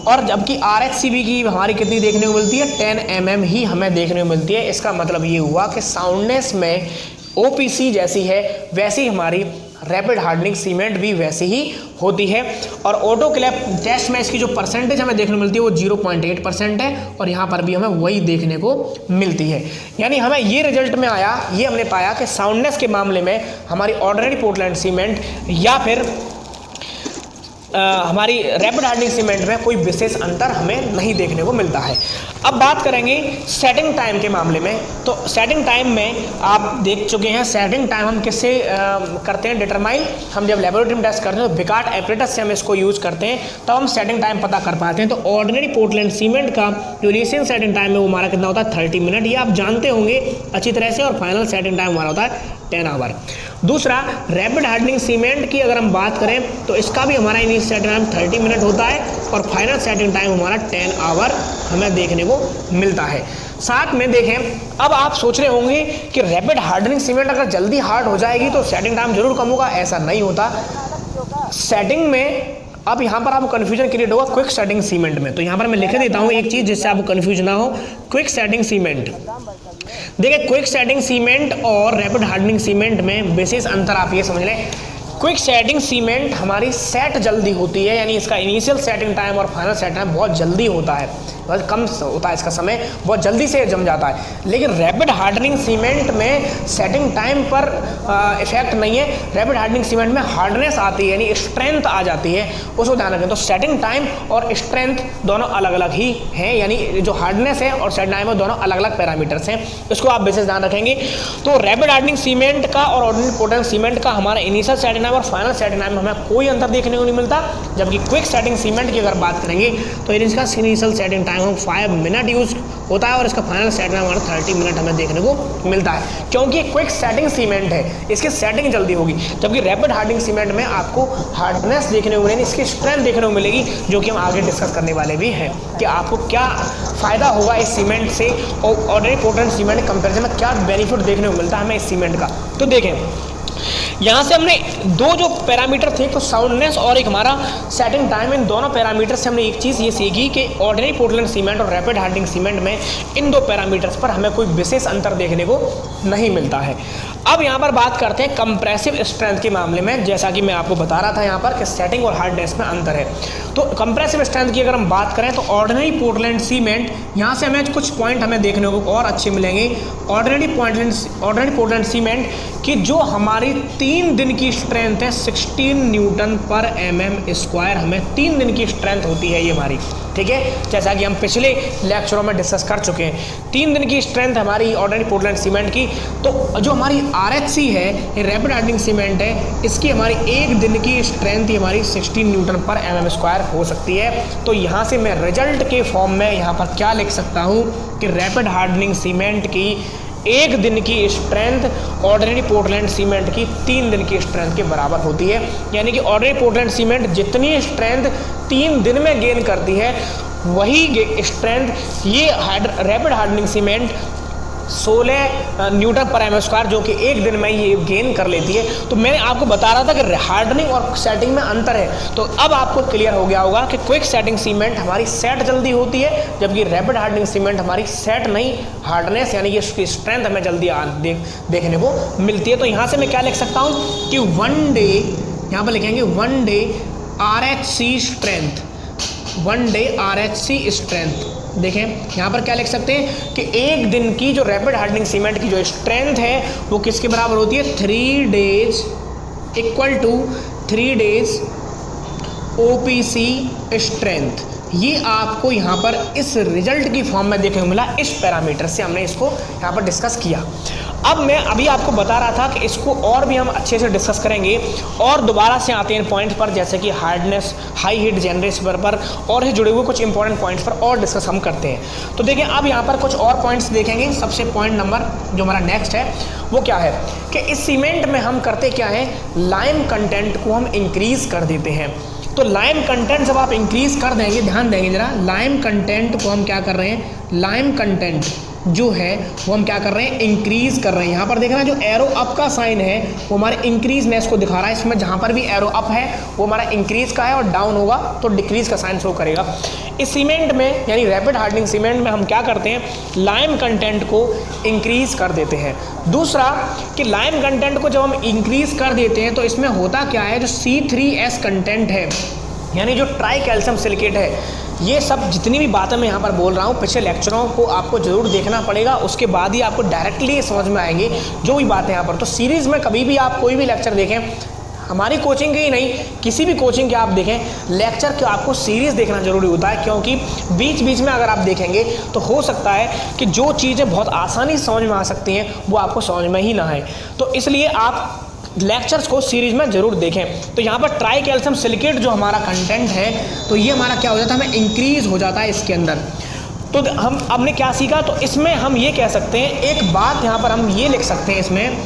और जबकि आरएचसीबी की हमारी कितनी देखने को मिलती है? 10 mm ही हमें देखने को मिलती है। इसका मतलब ये हुआ कि साउंडनेस में ओपीसी जैसी है वैसी हमारी रैपिड हार्डनिंग सीमेंट भी वैसी ही होती है। और ऑटो क्लैप टेस्ट में इसकी जो परसेंटेज हमें देखने को मिलती है वो 0.8% है और यहाँ पर भी हमें वही देखने को मिलती है। यानी हमें ये रिजल्ट में आया, ये हमने पाया कि साउंडनेस के मामले में हमारी ऑर्डिनरी पोर्टलैंड सीमेंट या फिर हमारी रैपिड हार्डनिंग सीमेंट में कोई विशेष अंतर हमें नहीं देखने को मिलता है। अब बात करेंगे सेटिंग टाइम के मामले में। तो सेटिंग टाइम में आप देख चुके हैं सेटिंग टाइम हम किससे करते हैं डिटरमाइन? हम जब लेबोरेटरी में टेस्ट करते हैं तो विकार्ट एपरेटस से हम इसको यूज़ करते हैं, तब हम सेटिंग टाइम पता कर पाते हैं। तो ऑर्डिनरी पोर्टलैंड सीमेंट का जो इनिशियल सेटिंग टाइम है वो हमारा कितना होता है? 30 मिनट। ये आप जानते होंगे अच्छी तरह से। और फाइनल सेटिंग टाइम हमारा होता है 10 आवर। दूसरा रैपिड हार्डनिंग सीमेंट की अगर हम बात करें तो इसका भी हमारा इनिशियल सेटिंग टाइम 30 मिनट होता है और फाइनल सेटिंग टाइम हमारा 10 आवर हमें देखने को मिलता है। साथ में देखें, अब आप सोच रहे होंगे कि रैपिड हार्डनिंग सीमेंट अगर जल्दी हार्ड हो जाएगी तो सेटिंग टाइम जरूर कम होगा। ऐसा नहीं होता। सेटिंग में अब यहाँ पर आपको कन्फ्यूजन क्रिएट होगा क्विक सेटिंग सीमेंट में। तो यहाँ पर मैं लिख देता हूँ एक चीज़ जिससे आपको कन्फ्यूज ना हो। क्विक सेटिंग सीमेंट, देखिए क्विक सेटिंग सीमेंट और रैपिड हार्डनिंग सीमेंट में विशेष अंतर आप ये समझ लें। क्विक सेटिंग सीमेंट हमारी सेट जल्दी होती है, यानी इसका इनिशियल सेटिंग टाइम और फाइनल सेटिंग टाइम बहुत जल्दी होता है, बहुत कम होता है, इसका समय बहुत जल्दी से जम जाता है। लेकिन रैपिड हार्डनिंग सीमेंट में सेटिंग टाइम पर इफेक्ट नहीं है। रैपिड हार्डनिंग सीमेंट में हार्डनेस आती है, यानी स्ट्रेंथ आ जाती है, उसको ध्यान रखें। तो सेटिंग टाइम और स्ट्रेंथ दोनों अलग अलग ही हैं, यानी जो हार्डनेस है और सेटिंग टाइम है दोनों अलग अलग पैरामीटर्स हैं, इसको आप विशेष ध्यान रखेंगे। तो रैपिड हार्डनिंग सीमेंट का और ऑर्डिनरी पोर्टलैंड सीमेंट का हमारा इनिशियल सेटिंग टाइम और फाइनल सेटिंग टाइम में हमें कोई अंतर देखने को नहीं मिलता। जबकि क्विक सेटिंग सीमेंट की अगर बात करेंगे तो इसका initial setting time 5 minute use होता है और इसका फाइनल सेटिंग टाइम हमारा 30 मिनट हमें देखने को मिलता है, क्योंकि क्विक सेटिंग सीमेंट है, इसकी सेटिंग जल्दी होगी। जबकि रैपिड हार्डनिंग सीमेंट में आपको हार्डनेस देखने को मिलेगी, इसकी स्ट्रेंथ देखने को मिलेगी, जो कि हम आगे डिस्कस करने वाले भी हैं कि आपको क्या फ़ायदा होगा इस सीमेंट से और ऑर्डिनरी पोर्टलैंड सीमेंट कंपेरिजन में क्या बेनिफिट देखने को मिलता है हमें इस सीमेंट का। तो देखें, यहाँ से हमने दो जो पैरामीटर थे, तो साउंडनेस और एक हमारा सेटिंग टाइम, इन दोनों पैरामीटर से हमने एक चीज़ ये सीखी कि ऑर्डिनरी पोर्टलैंड सीमेंट और रैपिड हार्डनिंग सीमेंट में इन दो पैरामीटर्स पर हमें कोई विशेष अंतर देखने को नहीं मिलता है। अब यहाँ पर बात करते हैं कंप्रेसिव स्ट्रेंथ के मामले में। जैसा कि मैं आपको बता रहा था यहाँ पर कि सेटिंग और हार्डनेस में अंतर है। तो कंप्रेसिव स्ट्रेंथ की अगर हम बात करें तो ऑर्डिनरी पोर्टलैंड सीमेंट, यहाँ से हमें कुछ पॉइंट हमें देखने को और अच्छे मिलेंगे। ऑर्डिनरी पोर्टलैंड सीमेंट की जो हमारी 3 दिन की स्ट्रेंथ है 16 न्यूटन पर mm², हमें 3 दिन की स्ट्रेंथ होती है ये हमारी, ठीक है, जैसा कि हम पिछले लेक्चरों में डिस्कस कर चुके हैं। 3 दिन की स्ट्रेंथ हमारी ऑर्डिनरी पोर्टलैंड सीमेंट की। तो जो हमारी आरएचसी है, ये रैपिड हार्डनिंग सीमेंट है, इसकी हमारी 1 दिन की स्ट्रेंथ हमारी 16 न्यूटन पर mm² हो सकती है। तो यहाँ से मैं रिजल्ट के फॉर्म में यहाँ पर क्या लिख सकता हूँ कि रैपिड हार्डनिंग सीमेंट की 1 दिन की स्ट्रेंथ ऑर्डिनरी पोर्टलैंड सीमेंट की 3 दिन की स्ट्रेंथ के बराबर होती है। यानी कि ऑर्डिनरी पोर्टलैंड सीमेंट जितनी स्ट्रेंथ 3 दिन में गेन करती है, वही स्ट्रेंथ ये रैपिड हार्डनिंग सीमेंट 16 न्यूटन पर mm², जो कि 1 दिन में ये गेन कर लेती है। तो मैंने आपको बता रहा था कि हार्डनिंग और सेटिंग में अंतर है। तो अब आपको क्लियर हो गया होगा कि क्विक सेटिंग सीमेंट हमारी सेट जल्दी होती है, जबकि रैपिड हार्डनिंग सीमेंट हमारी सेट नहीं, हार्डनेस यानी कि इसकी स्ट्रेंथ हमें जल्दी देखने को मिलती है। तो यहाँ से मैं क्या लिख सकता हूँ कि 1 डे, यहाँ पर लिखेंगे 1 day RHC strength, 1 day RHC strength. देखें यहाँ पर क्या लिख सकते हैं कि एक दिन की जो रैपिड हार्डनिंग सीमेंट की जो स्ट्रेंथ है वो किसके बराबर होती है, 3 days equal to 3 days OPC strength. ये आपको यहाँ पर इस रिजल्ट की फॉर्म में देखने को मिला, इस पैरामीटर से हमने इसको यहाँ पर डिस्कस किया। अब मैं अभी आपको बता रहा था कि इसको और भी हम अच्छे से डिस्कस करेंगे और दोबारा से आते हैं पॉइंट पर, जैसे कि हार्डनेस, हाई हीट जनरेशन पर और ही जुड़े हुए कुछ इंपॉर्टेंट पॉइंट्स पर और डिस्कस हम करते हैं। तो देखिए अब यहाँ पर कुछ और पॉइंट्स देखेंगे। सबसे पॉइंट नंबर जो हमारा नेक्स्ट है वो क्या है कि इस सीमेंट में हम करते क्या है, लाइम कंटेंट को हम इंक्रीज कर देते हैं। तो लाइम कंटेंट जब आप इंक्रीज कर देंगे, ध्यान देंगे जरा, लाइम कंटेंट को हम क्या कर रहे हैं, लाइम कंटेंट जो है वो हम क्या कर रहे हैं, इंक्रीज कर रहे हैं। यहाँ पर देखना जो एरो अप का साइन है वो हमारे इंक्रीजनेस को दिखा रहा है। इसमें जहाँ पर भी एरो अप है वो हमारा इंक्रीज का है और डाउन होगा तो डिक्रीज का साइन शो करेगा। इस सीमेंट में यानी रैपिड हार्डनिंग सीमेंट में हम क्या करते हैं, लाइम कंटेंट को इंक्रीज कर देते हैं। दूसरा कि लाइम कंटेंट को जब हम इंक्रीज कर देते हैं तो इसमें होता क्या है, जो C3S कंटेंट है यानी जो ट्राई कैल्शियम सिलिकेट है, ये सब जितनी भी बातें मैं यहाँ पर बोल रहा हूँ पिछले लेक्चरों को आपको जरूर देखना पड़ेगा, उसके बाद ही आपको डायरेक्टली समझ में आएंगे जो भी बातें यहाँ पर। तो सीरीज़ में कभी भी आप कोई भी लेक्चर देखें, हमारी कोचिंग के ही नहीं किसी भी कोचिंग के आप देखें लेक्चर के, आपको सीरीज़ देखना जरूरी होता है, क्योंकि बीच बीच में अगर आप देखेंगे तो हो सकता है कि जो चीज़ें बहुत आसानी से समझ में आ सकती हैं वो आपको समझ में ही ना आए। तो इसलिए आप लेक्चर्स को सीरीज में जरूर देखें। तो यहाँ पर ट्राई कैल्शियम सिलिकेट जो हमारा कंटेंट है तो ये हमारा क्या हो जाता है, हमें इंक्रीज हो जाता है इसके अंदर। तो हम हमने क्या सीखा, तो इसमें हम ये कह सकते हैं, एक बात यहाँ पर हम ये लिख सकते हैं इसमें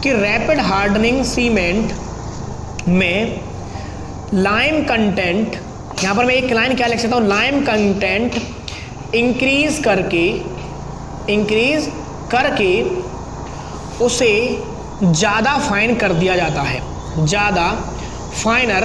कि रैपिड हार्डनिंग सीमेंट में लाइम कंटेंट, यहाँ पर मैं एक लाइन क्या लिख सकता हूँ, लाइम कंटेंट इंक्रीज करके उसे ज़्यादा फाइन कर दिया जाता है, ज़्यादा फाइनर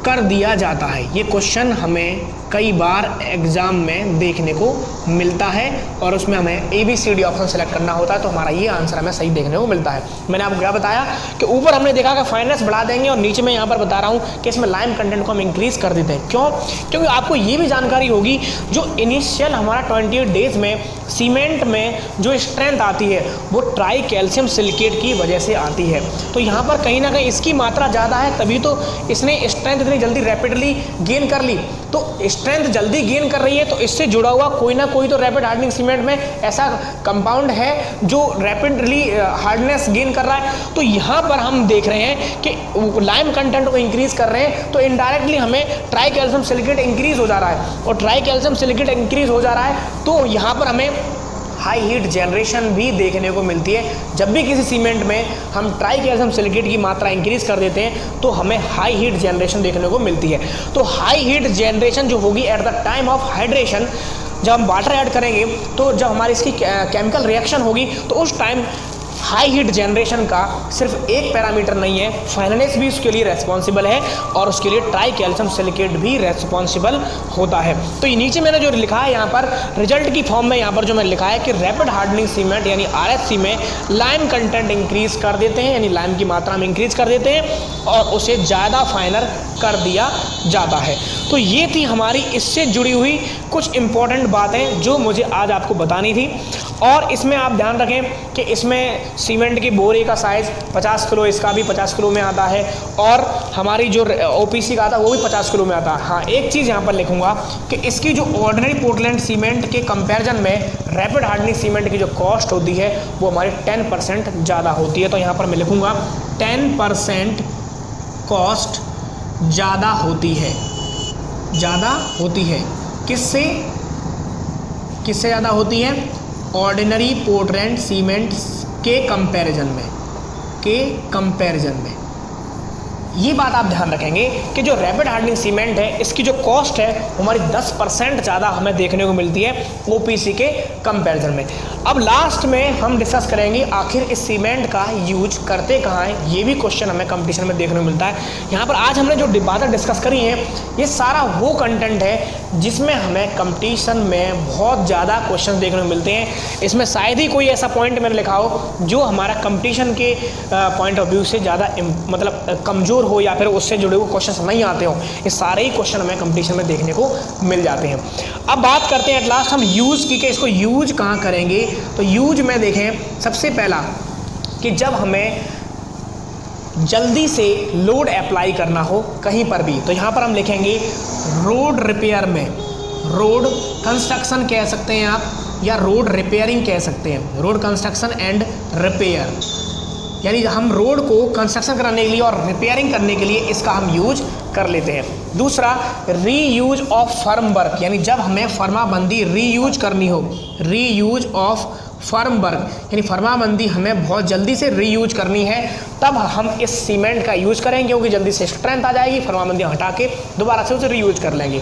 कर दिया जाता है। ये क्वेश्चन हमें कई बार एग्ज़ाम में देखने को मिलता है और उसमें हमें ABCD ऑप्शन सेलेक्ट करना होता है तो हमारा ये आंसर हमें सही देखने को मिलता है। मैंने आपको क्या बताया कि ऊपर हमने देखा कि फाइनेंस बढ़ा देंगे और नीचे मैं यहाँ पर बता रहा हूँ कि इसमें लाइम कंटेंट को हम इंक्रीज़ कर देते हैं। क्यों? क्योंकि आपको ये भी जानकारी होगी जो इनिशियल हमारा 28 डेज में सीमेंट में जो स्ट्रेंथ आती है वो ट्राई कैल्शियम सिलिकेट की वजह से आती है। तो यहाँ पर कहीं ना कहीं इसकी मात्रा ज़्यादा है तभी तो इसने स्ट्रेंथ इतनी जल्दी रैपिडली गेन कर ली। तो स्ट्रेंथ जल्दी गेन कर रही है तो इससे जुड़ा हुआ कोई ना कोई तो रैपिड हार्डनिंग सीमेंट में ऐसा कंपाउंड है जो रैपिडली हार्डनेस गेन कर रहा है। तो यहाँ पर हम देख रहे हैं कि लाइम कंटेंट को इंक्रीज कर रहे हैं तो इनडायरेक्टली हमें ट्राई कैल्शियम सिलिकेट इंक्रीज हो जा रहा है और ट्राई कैल्शियम सिलिकेट इंक्रीज हो जा रहा है तो यहाँ पर हमें हाई हीट जनरेशन भी देखने को मिलती है। जब भी किसी सीमेंट में हम ट्राई कैल्शियम सिलिकेट की मात्रा इंक्रीज कर देते हैं तो हमें हाई हीट जनरेशन देखने को मिलती है। तो हाई हीट जनरेशन जो होगी at the time of hydration, जब हम वाटर ऐड करेंगे तो जब हमारी इसकी केमिकल रिएक्शन होगी तो उस टाइम हाई हीट जनरेशन का सिर्फ एक पैरामीटर नहीं है, फाइनेंस भी उसके लिए रेस्पॉन्सिबल है और उसके लिए ट्राई कैल्शियम सिलिकेट भी रेस्पॉन्सिबल होता है। तो ये नीचे मैंने जो लिखा है यहाँ पर रिजल्ट की फॉर्म में, यहाँ पर जो मैंने लिखा है कि रैपिड हार्डनिंग सीमेंट यानी RHC में लाइम कंटेंट इंक्रीज कर देते हैं यानी लाइम की मात्रा में इंक्रीज कर देते हैं और उसे ज़्यादा फाइनर कर दिया जाता है। तो ये थी हमारी इससे जुड़ी हुई कुछ इंपॉर्टेंट बातें जो मुझे आज आपको बतानी थी। और इसमें आप ध्यान रखें कि इसमें सीमेंट की बोरे का साइज़ 50 किलो, इसका भी 50 किलो में आता है और हमारी जो OPC का आता है वो भी 50 किलो में आता है। हाँ, एक चीज़ यहाँ पर लिखूँगा कि इसकी जो ऑर्डिनरी पोर्टलैंड सीमेंट के कंपैरिजन में रैपिड हार्डनिंग सीमेंट की जो कॉस्ट होती है वो हमारी 10% ज़्यादा होती है। तो यहाँ पर मैं लिखूँगा 10% कॉस्ट ज़्यादा होती है, ज़्यादा होती है। किससे ज़्यादा होती है? ऑर्डिनरी पोर्टलैंड सीमेंट के कंपैरिजन में। ये बात आप ध्यान रखेंगे कि जो रैपिड हार्डनिंग सीमेंट है इसकी जो कॉस्ट है हमारी 10% ज़्यादा हमें देखने को मिलती है OPC के कंपैरिजन में। अब लास्ट में हम डिस्कस करेंगे आखिर इस सीमेंट का यूज करते कहाँ हैं, ये भी क्वेश्चन हमें कंपटीशन में देखने को मिलता है। यहाँ पर आज हमने जो बातें डिस्कस करी हैं ये सारा वो कंटेंट है जिसमें हमें कंपटीशन में बहुत ज़्यादा क्वेश्चन देखने को मिलते हैं। इसमें शायद ही कोई ऐसा पॉइंट मैंने लिखा हो जो हमारा कंपटीशन के पॉइंट ऑफ व्यू से ज़्यादा मतलब कमज़ोर हो या फिर उससे जुड़े हुए क्वेश्चन नहीं आते हों। ये सारे ही क्वेश्चन हमें कंपटीशन में देखने को मिल जाते हैं। अब बात करते हैं एट लास्ट हम यूज़ की, कि इसको यूज कहाँ करेंगे। तो यूज में देखें सबसे पहला कि जब हमें जल्दी से लोड अप्लाई करना हो कहीं पर भी, तो यहाँ पर हम लिखेंगे रोड रिपेयर में, रोड कंस्ट्रक्शन कह सकते हैं आप या रोड रिपेयरिंग कह सकते हैं, रोड कंस्ट्रक्शन एंड रिपेयर, यानी हम रोड को कंस्ट्रक्शन कराने के लिए और रिपेयरिंग करने के लिए इसका हम यूज कर लेते हैं। दूसरा रीयूज ऑफ फर्म वर्क, यानी जब हमें फर्माबंदी रीयूज करनी हो, रीयूज ऑफ फर्म वर्क यानी फर्माबंदी हमें बहुत जल्दी से रीयूज करनी है, तब हम इस सीमेंट का यूज करेंगे क्योंकि जल्दी से स्ट्रेंथ आ जाएगी, फर्माबंदी हटा के दोबारा से उसे रीयूज कर लेंगे।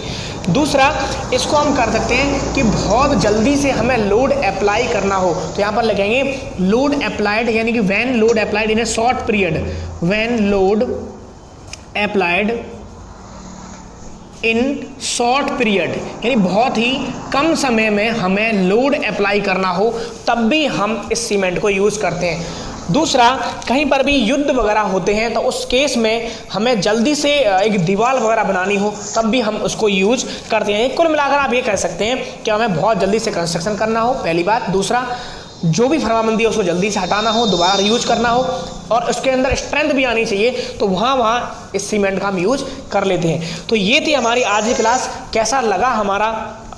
दूसरा इसको हम कर सकते हैं कि बहुत जल्दी से हमें लोड अप्लाई करना हो, तो यहाँ पर लिखेंगे लोड अप्लाइड, यानी कि when load applied in A short period, when load applied in short period, यानी बहुत ही कम समय में हमें लोड अप्लाई करना हो तब भी हम इस सीमेंट को यूज़ करते हैं। दूसरा कहीं पर भी युद्ध वगैरह होते हैं तो उस केस में हमें जल्दी से एक दीवार वगैरह बनानी हो तब भी हम उसको यूज करते हैं। कुल मिलाकर आप ये कह सकते हैं कि हमें बहुत जल्दी से कंस्ट्रक्शन करना हो, पहली बात। दूसरा जो भी फर्माबंदी है उसको जल्दी से हटाना हो, दोबारा यूज करना हो और उसके अंदर स्ट्रेंथ भी आनी चाहिए, तो वहाँ इस सीमेंट का हम यूज कर लेते हैं। तो ये थी हमारी आज की क्लास। कैसा लगा हमारा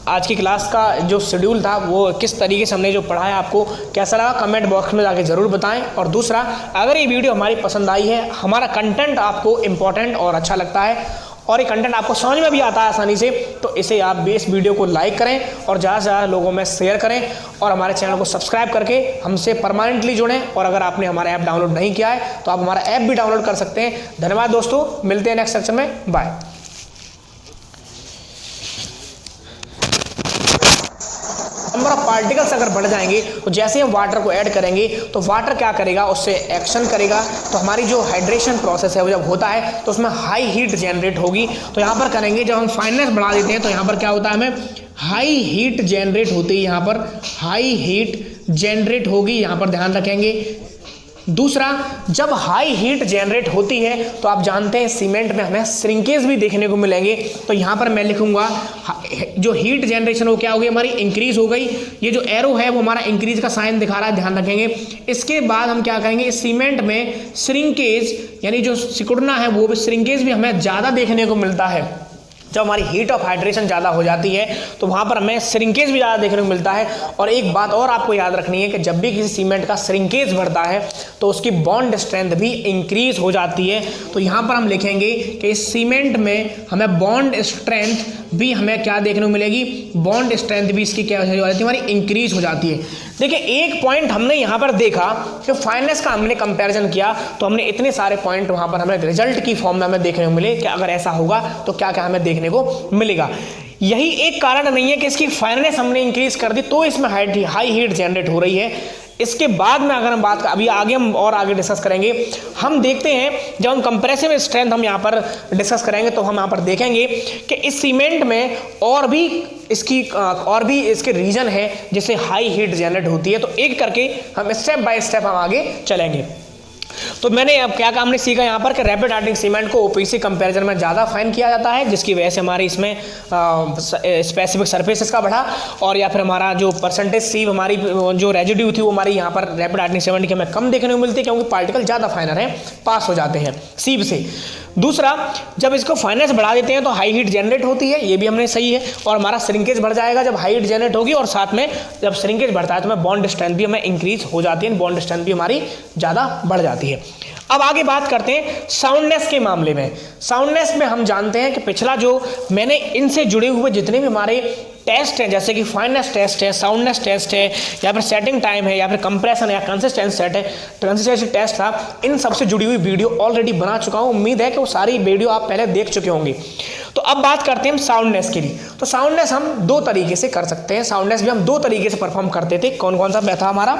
आज की क्लास का जो शेड्यूल था, वो किस तरीके से हमने जो पढ़ाया आपको कैसा लगा, कमेंट बॉक्स में जाके ज़रूर बताएं। और दूसरा, अगर ये वीडियो हमारी पसंद आई है, हमारा कंटेंट आपको इम्पोर्टेंट और अच्छा लगता है और ये कंटेंट आपको समझ में भी आता है आसानी से, तो इसे आप भी इस वीडियो को लाइक करें और ज़्यादा से ज़्यादा लोगों में शेयर करें और हमारे चैनल को सब्सक्राइब करके हमसे परमानेंटली जुड़ें। और अगर आपने हमारा ऐप डाउनलोड नहीं किया है तो आप हमारा ऐप भी डाउनलोड कर सकते हैं। धन्यवाद दोस्तों, मिलते हैं नेक्स्ट सेक्शन में, बाय। नंबर ऑफ पार्टिकल्स अगर बढ़ जाएंगे तो जैसे हम वाटर को ऐड करेंगे तो वाटर क्या करेगा, उससे एक्शन करेगा, तो हमारी जो हाइड्रेशन प्रोसेस है वो जब होता है तो उसमें हाई हीट जनरेट होगी। तो यहाँ पर करेंगे, जब हम फाइननेस बढ़ा देते हैं तो यहाँ पर क्या होता है, हमें हाई हीट जनरेट होती है, यहाँ पर हाई हीट जनरेट होगी, यहाँ पर ध्यान रखेंगे। दूसरा, जब हाई हीट जनरेट होती है तो आप जानते हैं सीमेंट में हमें श्रिंकेज भी देखने को मिलेंगे। तो यहाँ पर मैं लिखूंगा जो हीट जनरेशन हो क्या हो गई, हमारी इंक्रीज हो गई। ये जो एरो है वो हमारा इंक्रीज का साइन दिखा रहा है, ध्यान रखेंगे। इसके बाद हम क्या करेंगे, इस सीमेंट में श्रिंकेज यानी जो सिकुड़ना है वो भी, श्रिंकेज भी हमें ज़्यादा देखने को मिलता है। जब हमारी हीट ऑफ हाइड्रेशन ज़्यादा हो जाती है तो वहाँ पर हमें श्रिंकेज भी ज़्यादा देखने को मिलता है। और एक बात और आपको याद रखनी है कि जब भी किसी सीमेंट का श्रिंकेज बढ़ता है तो उसकी बॉन्ड स्ट्रेंथ भी इंक्रीज हो जाती है। तो यहाँ पर हम लिखेंगे कि इस सीमेंट में हमें बॉन्ड स्ट्रेंथ भी हमें क्या देखने को मिलेगी, बॉन्ड स्ट्रेंथ भी इसकी क्या हो जाती है, हमारी इंक्रीज हो जाती है। देखिए एक पॉइंट हमने यहाँ पर देखा कि फाइननेस का हमने कंपैरिजन किया तो हमने इतने सारे पॉइंट वहाँ पर हमें रिजल्ट की फॉर्म में हमें देखने को मिले कि अगर ऐसा होगा तो क्या क्या हमें देखने को मिलेगा। यही एक कारण नहीं है कि इसकी फाइननेस हमने इंक्रीज कर दी तो इसमें हाई हीट जनरेट हो रही है। इसके बाद में अगर हम बात अभी आगे हम और आगे डिस्कस करेंगे, हम देखते हैं जब हम कंप्रेसिव स्ट्रेंथ हम यहाँ पर डिस्कस करेंगे तो हम यहाँ पर देखेंगे कि इस सीमेंट में और भी इसके रीजन है जिससे हाई हीट जनरेट होती है। तो एक करके हम स्टेप बाय स्टेप हम आगे चलेंगे। तो मैंने अब क्या काम हमने सीखा यहाँ पर कि रैपिड हार्डनिंग सीमेंट को ओपीसी कंपैरिजन में ज़्यादा फाइन किया जाता है, जिसकी वजह से हमारी इसमें स्पेसिफिक सरफेस इसका बढ़ा और या फिर हमारा जो परसेंटेज सीव हमारी जो रेजिड्यू थी वो हमारी यहाँ पर रैपिड हार्डनिंग सीमेंट की हमें कम देखने को मिलती है क्योंकि पार्टिकल ज़्यादा फाइनर हैं, पास हो जाते हैं सीव से। दूसरा, जब इसको फाइननेस बढ़ा देते हैं तो हाई हीट जनरेट होती है, ये भी हमने सही है। और हमारा श्रिंकेज बढ़ जाएगा जब हाई हीट जनरेट होगी और साथ में जब श्रिंकेज बढ़ता है तो हमें बॉन्ड स्ट्रेंथ भी हमें इंक्रीज हो जाती है, बॉन्ड स्ट्रेंथ भी हमारी ज़्यादा बढ़ जाती है। अब आगे बात करते हैं साउंडनेस के मामले में। साउंडनेस में हम जानते हैं कि पिछला जो मैंने इनसे जुड़े हुए जितने भी हमारे टेस्ट हैं, जैसे कि फाइननेस टेस्ट है, साउंडनेस टेस्ट है, या फिर सेटिंग टाइम है, या फिर कंप्रेशन या कंसिस्टेंसी सेट है, कंसिस्टेंसी टेस्ट था, इन सबसे जुड़ी हुई वीडियो ऑलरेडी बना चुका हूँ। उम्मीद है कि वो सारी वीडियो आप पहले देख चुके होंगे। तो अब बात करते हैं हम साउंडनेस के लिए। तो साउंडनेस हम दो तरीके से कर सकते हैं, साउंडनेस भी हम दो तरीके से परफॉर्म करते थे। कौन कौन सा था हमारा?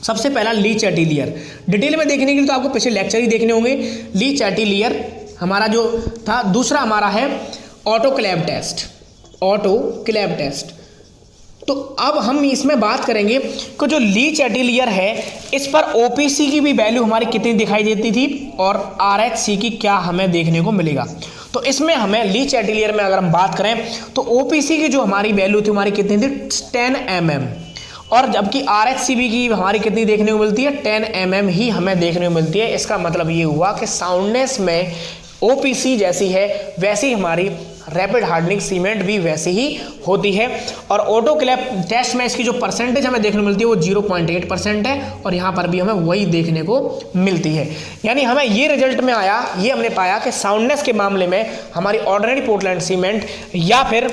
सबसे पहला ली चैटिलियर। डिटेल में देखने के लिए तो आपको पिछले लेक्चर ही देखने होंगे। ली चैटिलियर हमारा जो था। दूसरा हमारा है autoclave test, autoclave test. तो अब हम इसमें बात करेंगे कि जो ली चैटिलियर है इस पर ओपीसी की भी वैल्यू हमारी कितनी दिखाई देती थी और आरएचसी की क्या हमें देखने को मिलेगा। तो इसमें हमें ली चैटिलियर में अगर हम बात करें तो ओपीसी की जो हमारी वैल्यू थी हमारी कितनी थी 10 mm, और जबकि आरएचसीबी की हमारी कितनी देखने को मिलती है 10 mm ही हमें देखने को मिलती है। इसका मतलब ये हुआ कि साउंडनेस में ओपीसी जैसी है वैसी हमारी रैपिड हार्डनिंग सीमेंट भी वैसी ही होती है। और ऑटो क्लैप टेस्ट में इसकी जो परसेंटेज हमें देखने को मिलती है वो 0.8% है और यहाँ पर भी हमें वही देखने को मिलती है। यानी हमें ये रिजल्ट में आया, ये हमने पाया कि साउंडनेस के मामले में हमारी ऑर्डिनरी पोर्टलैंड सीमेंट या फिर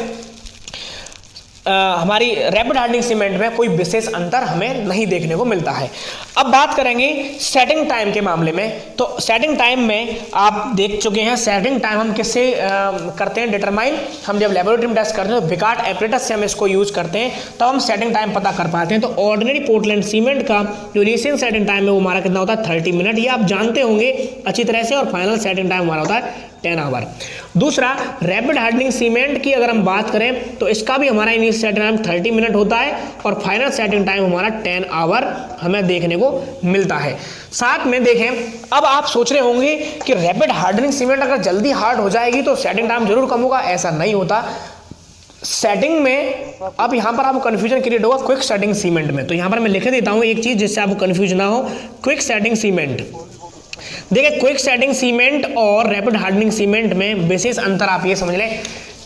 हमारी रैपिड हार्डनिंग सीमेंट में कोई विशेष अंतर हमें नहीं देखने को मिलता है। अब बात करेंगे सेटिंग टाइम के मामले में। तो सेटिंग टाइम में आप देख चुके हैं, सेटिंग टाइम हम किससे करते हैं डिटरमाइन? हम जब लेबोरेटरी में टेस्ट करते हैं तो विकार्ट एपरेटस से हम इसको यूज करते हैं, तब हम सेटिंग टाइम पता कर पाते हैं। तो ऑर्डिनरी पोर्टलैंड सीमेंट का जो इनिशियल सेटिंग टाइम है वो हमारा कितना होता है 30 मिनट, ये आप जानते होंगे अच्छी तरह से। और फाइनल सेटिंग टाइम हमारा होता है 10 आवर। दूसरा रैपिड हार्डनिंग सीमेंट की अगर हम बात करें तो इसका भी हमारा इनिशियल सेटिंग टाइम 30 मिनट होता है और फाइनल सेटिंग टाइम हमारा 10 आवर हमें देखने को मिलता है। साथ में देखें, अब आप सोच रहे होंगे कि रैपिड हार्डनिंग सीमेंट अगर जल्दी हार्ड हो जाएगी तो सेटिंग टाइम जरूर कम होगा। ऐसा नहीं होता। सेटिंग में अब यहां पर आपको कंफ्यूजन क्रिएट होगा क्विक सेटिंग सीमेंट में। तो यहां पर मैं लिख देता हूं एक चीज जिससे आपको कंफ्यूजन ना हो। क्विक सेटिंग सीमेंट, देखिए क्विक सेटिंग सीमेंट और रैपिड हार्डनिंग सीमेंट में विशेष अंतर आप ये समझ लें।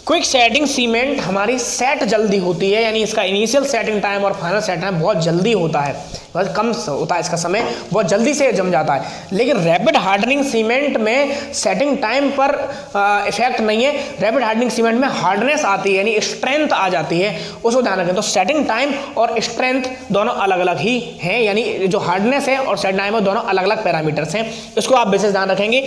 क्विक सेटिंग सीमेंट हमारी सेट जल्दी होती है, यानी इसका इनिशियल सेटिंग टाइम और फाइनल सेटिंग टाइम बहुत जल्दी होता है, बहुत कम होता है, इसका समय बहुत जल्दी से जम जाता है। लेकिन रैपिड हार्डनिंग सीमेंट में सेटिंग टाइम पर इफेक्ट नहीं है। रैपिड हार्डनिंग सीमेंट में हार्डनेस आती है, यानी स्ट्रेंथ आ जाती है, उसको ध्यान रखें। तो सेटिंग टाइम और स्ट्रेंथ दोनों अलग अलग ही हैं, यानी जो हार्डनेस है और सेटिंग टाइम है दोनों अलग अलग पैरामीटर्स हैं, इसको आप विशेष ध्यान रखेंगे।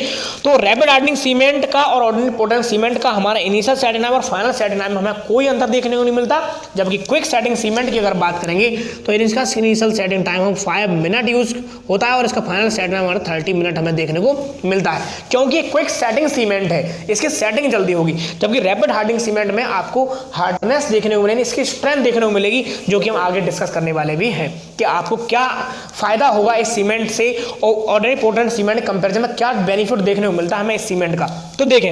तो रैपिड हार्डनिंग सीमेंट का और ऑर्डिनरी पोर्टलैंड सीमेंट का हमारा इनिशियल सेटिंग और फाइनल सेटिंग टाइम में हमें कोई अंतर देखने को नहीं मिलता। जबकि क्विक सेटिंग सीमेंट की अगर बात करेंगे तो इसका इनिशियल सेटिंग टाइम हम 5 मिनट यूज होता है और इसका फाइनल सेटिंग टाइम हमारा 30 मिनट हमें देखने को मिलता है, क्योंकि क्विक सेटिंग सीमेंट है, इसकी सेटिंग जल्दी होगी। जबकि रैपिड हार्डनिंग सीमेंट में आपको हार्डनेस देखने को मिलेगी, इसकी स्ट्रेंथ देखने को मिलेगी, जो कि हम आगे डिस्कस करने वाले भी हैं कि आपको क्या फायदा होगा इस सीमेंट से और ऑर्डिनरी पोर्टलैंड सीमेंट कंपैरिजन में क्या बेनिफिट देखने को मिलता है हमें इस सीमेंट का। तो देखें,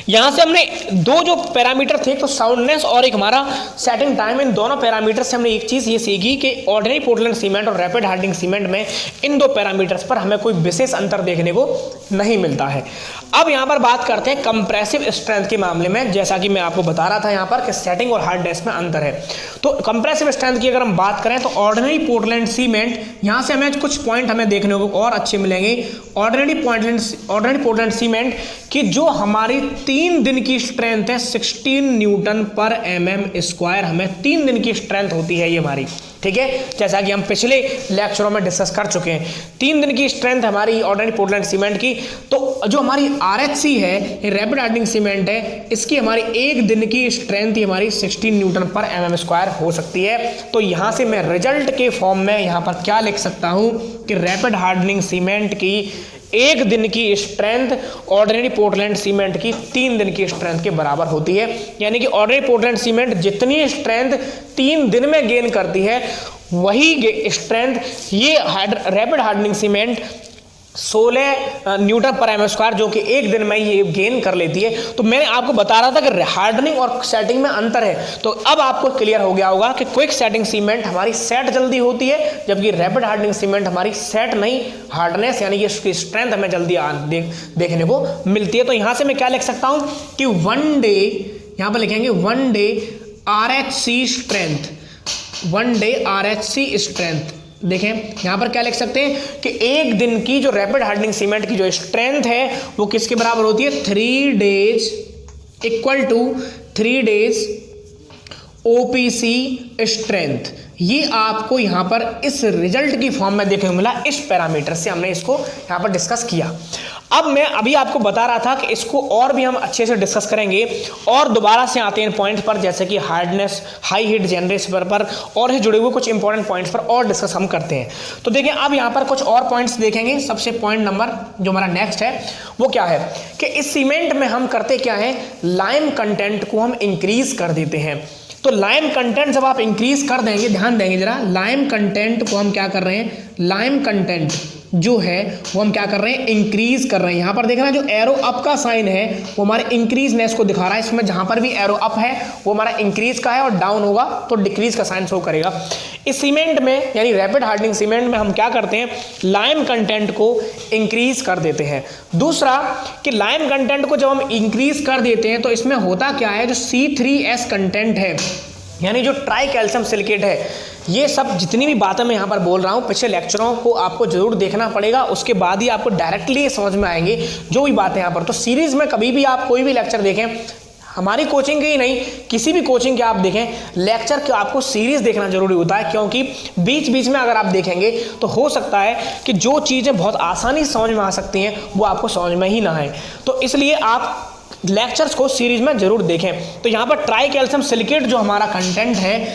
यहां से हमने दो जो पैरामीटर थे, तो साउंडनेस और एक हमारा सेटिंग टाइम, इन दोनों पैरामीटर से हमने एक चीज ये सीखी कि ऑर्डिनरी पोर्टलैंड सीमेंट और रैपिड हार्डनिंग सीमेंट में इन दो पैरामीटर्स पर हमें कोई विशेष अंतर देखने को नहीं मिलता है। अब यहां पर बात करते हैं कंप्रेसिव स्ट्रेंथ के मामले में। जैसा कि मैं आपको बता रहा था यहां पर कि सेटिंग और हार्डनेस में अंतर है। तो कंप्रेसिव स्ट्रेंथ की अगर हम बात करें तो ऑर्डिनरी पोर्टलैंड सीमेंट, यहां से हमें कुछ पॉइंट हमें देखने को और अच्छे मिलेंगे। ऑर्डिनरी पोर्टलैंड सीमेंट की जो हमारी 3 दिन की स्ट्रेंथ है 16 न्यूटन पर mm², हमें 3 दिन की स्ट्रेंथ होती है ये हमारी, ठीक है, जैसा कि हम पिछले लेक्चरों में डिस्कस कर चुके हैं। 3 दिन की स्ट्रेंथ हमारी ऑर्डिनरी पोर्टलैंड सीमेंट की। तो जो हमारी आरएचसी है, ये रैपिड हार्डनिंग सीमेंट है, इसकी हमारी 1 दिन की स्ट्रेंथ हमारी 16 न्यूटन पर mm² हो सकती है। तो यहां से मैं रिजल्ट के फॉर्म में यहां पर क्या लिख सकता हूं कि रैपिड हार्डनिंग सीमेंट की 1 दिन की स्ट्रेंथ ऑर्डिनरी पोर्टलैंड सीमेंट की 3 दिन की स्ट्रेंथ के बराबर होती है। यानी कि ऑर्डिनरी पोर्टलैंड सीमेंट जितनी स्ट्रेंथ 3 दिन में गेन करती है वही स्ट्रेंथ ये रैपिड हार्डनिंग सीमेंट 16 न्यूटन पर mm², जो कि 1 दिन में ये गेन कर लेती है। तो मैंने आपको बता रहा था कि हार्डनिंग और सेटिंग में अंतर है। तो अब आपको क्लियर हो गया होगा कि क्विक सेटिंग सीमेंट हमारी सेट जल्दी होती है, जबकि रैपिड हार्डनिंग सीमेंट हमारी सेट नहीं, हार्डनेस यानी कि इसकी स्ट्रेंथ हमें जल्दी देखने को मिलती है। तो यहां से मैं क्या लिख सकता हूं कि 1 डे, यहां पर लिखेंगे 1 day RHC strength, 1 day RHC strength. देखें यहां पर क्या लिख सकते हैं कि 1 दिन की जो रैपिड हार्डनिंग सीमेंट की जो स्ट्रेंथ है वो किसके बराबर होती है 3 days equal to 3 days OPC strength. ये आपको यहाँ पर इस रिजल्ट की फॉर्म में देखने को मिला, इस पैरामीटर से हमने इसको यहाँ पर डिस्कस किया। अब मैं अभी आपको बता रहा था कि इसको और भी हम अच्छे से डिस्कस करेंगे और दोबारा से आते हैं पॉइंट पर, जैसे कि हार्डनेस, हाई हीट जनरेशन पर और ही जुड़े हुए कुछ इंपॉर्टेंट पॉइंट्स पर और डिस्कस हम करते हैं। तो देखिए अब यहाँ पर कुछ और पॉइंट्स देखेंगे। सबसे पॉइंट नंबर जो हमारा नेक्स्ट है वो क्या है कि इस सीमेंट में हम करते क्या है, लाइम कंटेंट को हम इंक्रीज कर देते हैं। तो लाइम कंटेंट जब आप इंक्रीज कर देंगे, ध्यान देंगे जरा, लाइम कंटेंट को हम क्या कर रहे हैं, लाइम कंटेंट जो है वो हम क्या कर रहे हैं, इंक्रीज कर रहे हैं। यहां पर देखना जो एरो अप का साइन है वो हमारे इंक्रीजनेस को दिखा रहा है। इसमें जहां पर भी एरो अप है वो हमारा इंक्रीज का है और डाउन होगा तो डिक्रीज का साइन शो करेगा। इस सीमेंट में यानी रैपिड हार्डनिंग सीमेंट में हम क्या करते हैं, लाइम कंटेंट को इंक्रीज कर देते हैं। दूसरा कि लाइम कंटेंट को जब हम इंक्रीज कर देते हैं तो इसमें होता क्या है, जो C3S कंटेंट है यानी जो ट्राई कैल्शियम सिलिकेट है, ये सब जितनी भी बातें मैं यहाँ पर बोल रहा हूँ पिछले लेक्चरों को आपको जरूर देखना पड़ेगा, उसके बाद ही आपको डायरेक्टली समझ में आएंगे जो भी बातें यहाँ पर। तो सीरीज में कभी भी आप कोई भी लेक्चर देखें, हमारी कोचिंग की ही नहीं किसी भी कोचिंग के आप देखें लेक्चर के, आपको सीरीज देखना जरूरी होता है, क्योंकि बीच बीच में अगर आप देखेंगे तो हो सकता है कि जो चीज़ें बहुत आसानी से समझ में आ सकती हैं वो आपको समझ में ही ना आए। तो इसलिए आप लेक्चर्स को सीरीज में जरूर देखें। तो यहाँ पर ट्राई कैल्शियम सिलिकेट जो हमारा कंटेंट है